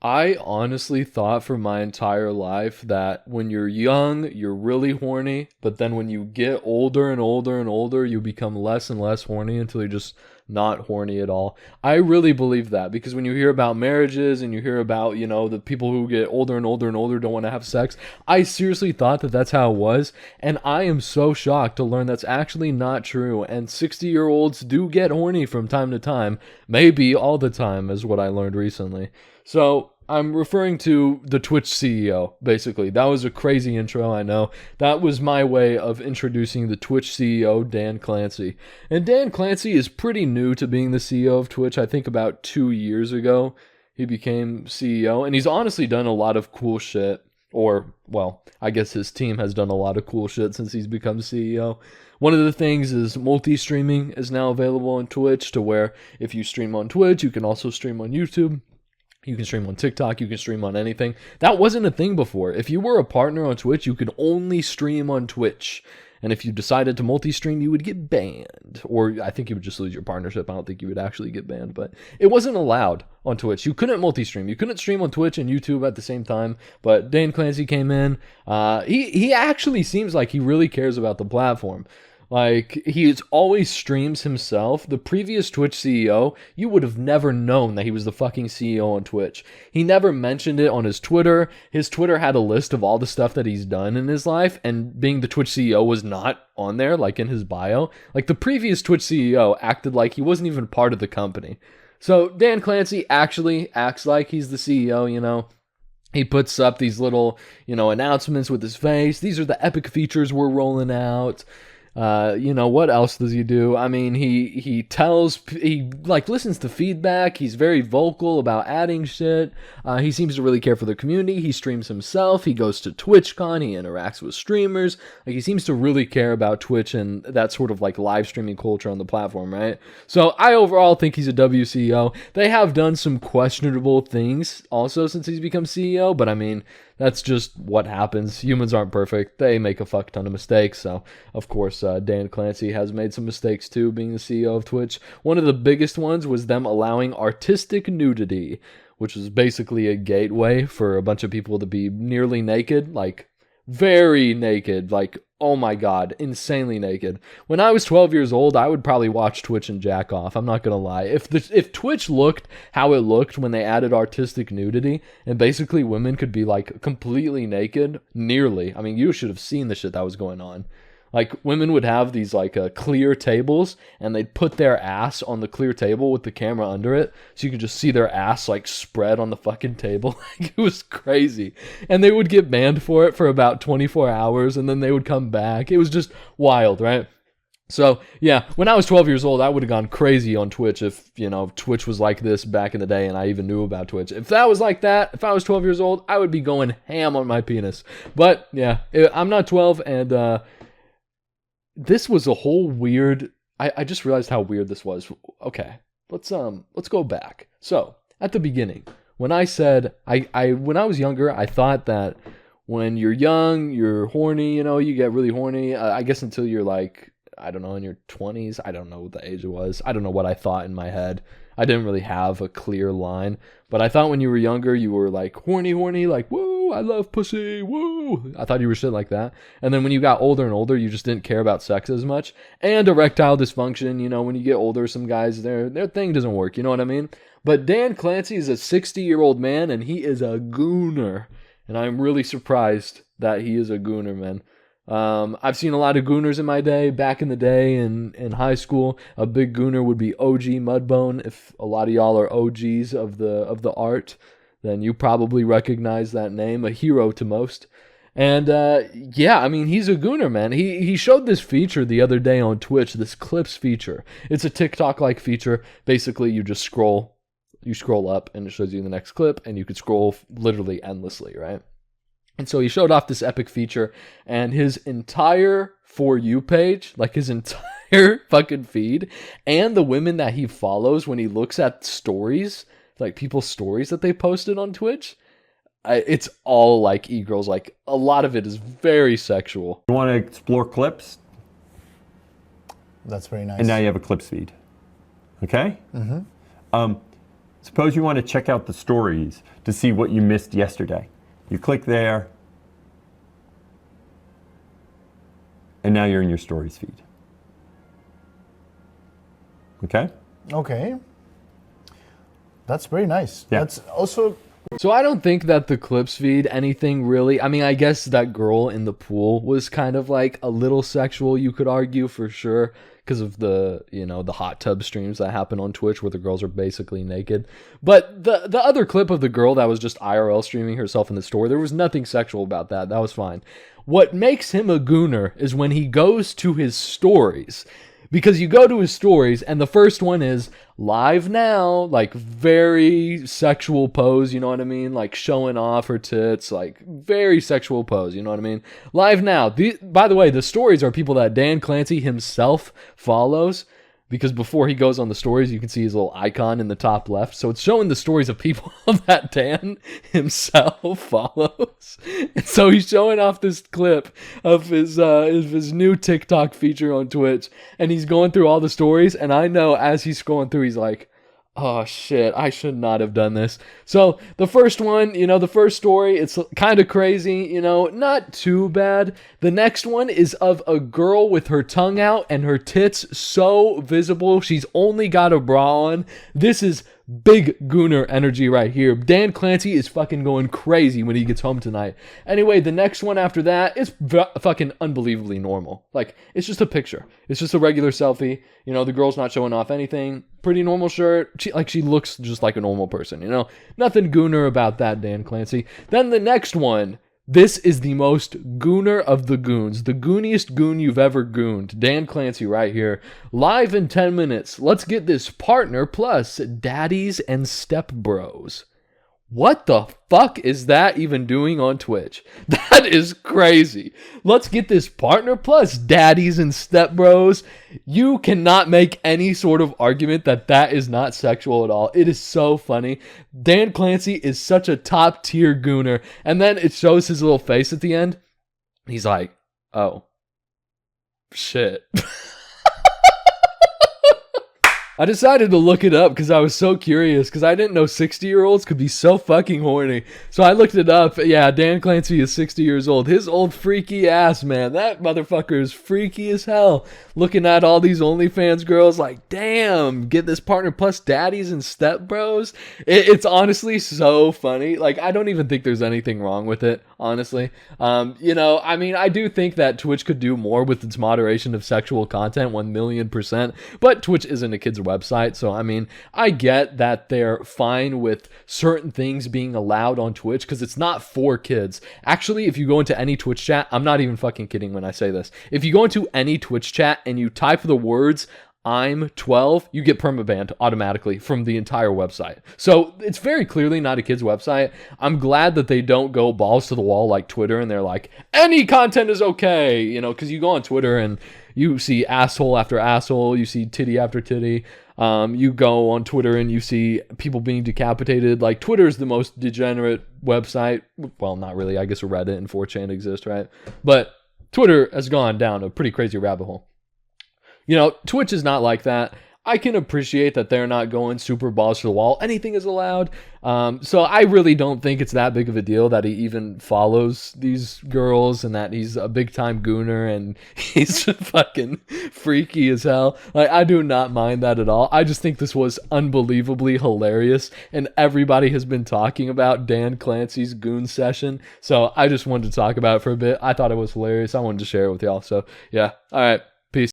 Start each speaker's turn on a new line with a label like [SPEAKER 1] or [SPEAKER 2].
[SPEAKER 1] I honestly thought for my entire life that when you're young, you're really horny, but then when you get older and older and older, you become less and less horny until you're just not horny at all. I really believe that because when you hear about marriages and you hear about, the people who get older and older and older don't want to have sex, I seriously thought that that's how it was. And I am so shocked to learn that's actually not true. And 60-year-olds do get horny from time to time, maybe all the time, is what I learned recently. So I'm referring to the Twitch CEO, basically. That was a crazy intro, I know. That was my way of introducing the Twitch CEO, Dan Clancy. And Dan Clancy is pretty new to being the CEO of Twitch. I think about 2 years ago he became CEO, and he's honestly done a lot of cool shit. Or, well, I guess his team has done a lot of cool shit since he's become CEO. One of the things is multi-streaming is now available on Twitch, to where if you stream on Twitch, you can also stream on YouTube. You can stream on TikTok, you can stream on anything. That wasn't a thing before. If you were a partner on Twitch, you could only stream on Twitch. And if you decided to multi-stream, you would get banned. Or I think you would just lose your partnership. I don't think you would actually get banned. But it wasn't allowed on Twitch. You couldn't multi-stream. You couldn't stream on Twitch and YouTube at the same time. But Dan Clancy came in. He actually seems like he really cares about the platform. Like, he always streams himself. The previous Twitch CEO, you would have never known that he was the fucking CEO on Twitch. He never mentioned it on his Twitter. His Twitter had a list of all the stuff that he's done in his life, and being the Twitch CEO was not on there, like in his bio. Like, the previous Twitch CEO acted like he wasn't even part of the company. So, Dan Clancy actually acts like he's the CEO, He puts up these little, announcements with his face. These are the epic features we're rolling out. What else does he do? I mean, he listens to feedback. He's very vocal about adding shit. He seems to really care for the community. He streams himself. He goes to TwitchCon. He interacts with streamers. Like, he seems to really care about Twitch and that sort of like live streaming culture on the platform, right? So I overall think he's a WCO. They have done some questionable things also since he's become CEO, but I mean, that's just what happens. Humans aren't perfect. They make a fuck ton of mistakes. So, of course, Dan Clancy has made some mistakes too, being the CEO of Twitch. One of the biggest ones was them allowing artistic nudity, which was basically a gateway for a bunch of people to be nearly naked, like very naked, like, oh my god, insanely naked. When I was 12 years old, I would probably watch Twitch and jack off. I'm not gonna lie. If Twitch looked how it looked when they added artistic nudity, and basically women could be like completely naked, nearly. I mean, you should have seen the shit that was going on. Like, women would have these like clear tables, and they'd put their ass on the clear table with the camera under it, so you could just see their ass like spread on the fucking table. Like, it was crazy. And they would get banned for it for about 24 hours, and then they would come back. It was just wild, right? So, yeah, when I was 12 years old, I would have gone crazy on Twitch if, Twitch was like this back in the day and I even knew about Twitch. If that was like that, if I was 12 years old, I would be going ham on my penis. But, yeah, I'm not 12, and, this was a whole weird. I just realized how weird this was. Okay, let's go back. So at the beginning, when I said when I was younger, I thought that when you're young, you're horny. You get really horny. I guess until you're like, I don't know, in your 20s. I don't know what the age it was. I don't know what I thought in my head. I didn't really have a clear line, but I thought when you were younger, you were like horny, like, woo, I love pussy, woo. I thought you were shit like that. And then when you got older and older, you just didn't care about sex as much. And erectile dysfunction, when you get older, some guys, their thing doesn't work, you know what I mean? But Dan Clancy is a 60-year-old man, and he is a gooner. And I'm really surprised that he is a gooner, man. I've seen a lot of Gooners in my day. Back in the day in high school, a big Gooner would be OG Mudbone. If a lot of y'all are OGs of the art, then you probably recognize that name, a hero to most. And yeah, I mean, he's a Gooner, man. He showed this feature the other day on Twitch, this clips feature. It's a TikTok-like feature. Basically, you just scroll up and it shows you the next clip, and you could scroll literally endlessly, right? And so he showed off this epic feature, and his entire For You page, like his entire fucking feed, and the women that he follows when he looks at stories, like people's stories that they posted on Twitch, it's all like e-girls. Like, a lot of it is very sexual.
[SPEAKER 2] You want to explore clips?
[SPEAKER 3] That's very nice.
[SPEAKER 2] And now you have a clips feed. Okay? Mm-hmm. Suppose you want to check out the stories to see what you missed yesterday. You click there, and now you're in your stories feed. Okay?
[SPEAKER 3] Okay. That's very nice.
[SPEAKER 2] Yeah.
[SPEAKER 3] That's also...
[SPEAKER 1] So I don't think that the clips feed anything really. I mean, I guess that girl in the pool was kind of like a little sexual, you could argue, for sure, because of the, you know, the hot tub streams that happen on Twitch where the girls are basically naked. But the other clip of the girl that was just IRL streaming herself in the store, there was nothing sexual about that. That was fine. What makes him a gooner is when he goes to his stories. Because you go to his stories, and the first one is live now, like very sexual pose, you know what I mean? Like showing off her tits, like very sexual pose, you know what I mean? Live now. By the way, the stories are people that Dan Clancy himself follows. Because before he goes on the stories, you can see his little icon in the top left. So it's showing the stories of people that Dan himself follows. And so he's showing off this clip of his new TikTok feature on Twitch. And he's going through all the stories. And I know as he's scrolling through, he's like, oh shit, I should not have done this. So the first one, you know, the first story, it's kind of crazy, you know, not too bad. The next one is of a girl with her tongue out and her tits so visible. She's only got a bra on. This is big Gooner energy right here. Dan Clancy is fucking going crazy when he gets home tonight. Anyway, the next one after that is fucking unbelievably normal. Like, it's just a picture. It's just a regular selfie. You know, the girl's not showing off anything. Pretty normal shirt. She looks just like a normal person, you know? Nothing Gooner about that, Dan Clancy. Then the next one. This is the most gooner of the goons. The gooniest goon you've ever gooned. Dan Clancy right here. Live in 10 minutes. Let's get this partner plus daddies and step bros. What the fuck is that even doing on Twitch? That is crazy. Let's get this partner plus daddies and stepbros. You cannot make any sort of argument that that is not sexual at all. It is so funny. Dan Clancy is such a top tier gooner. And then it shows his little face at the end. He's like, oh, shit. I decided to look it up because I was so curious because I didn't know 60-year-olds could be so fucking horny. So I looked it up. Yeah, Dan Clancy is 60 years old. His old freaky ass, man. That motherfucker is freaky as hell. Looking at all these OnlyFans girls like, damn, get this partner plus daddies and stepbros. It's honestly so funny. Like, I don't even think there's anything wrong with it, honestly. You know, I mean, I do think that Twitch could do more with its moderation of sexual content, 1,000,000%. But Twitch isn't a kid's website, so I mean, I get that they're fine with certain things being allowed on Twitch because it's not for kids. Actually, if you go into any Twitch chat, I'm not even fucking kidding when I say this. If you go into any Twitch chat and you type the words I'm 12, you get permabanned automatically from the entire website. So it's very clearly not a kid's website. I'm glad that they don't go balls to the wall like Twitter and they're like, any content is okay, you know, because you go on Twitter and you see asshole after asshole, you see titty after titty. You go on Twitter and you see people being decapitated. Like, Twitter is the most degenerate website. Well, not really. I guess Reddit and 4chan exist, right? But Twitter has gone down a pretty crazy rabbit hole. You know, Twitch is not like that. I can appreciate that they're not going super balls to the wall. Anything is allowed. So I really don't think it's that big of a deal that he even follows these girls and that he's a big time gooner and he's fucking freaky as hell. Like, I do not mind that at all. I just think this was unbelievably hilarious and everybody has been talking about Dan Clancy's goon session. So I just wanted to talk about it for a bit. I thought it was hilarious. I wanted to share it with y'all. So yeah. All right.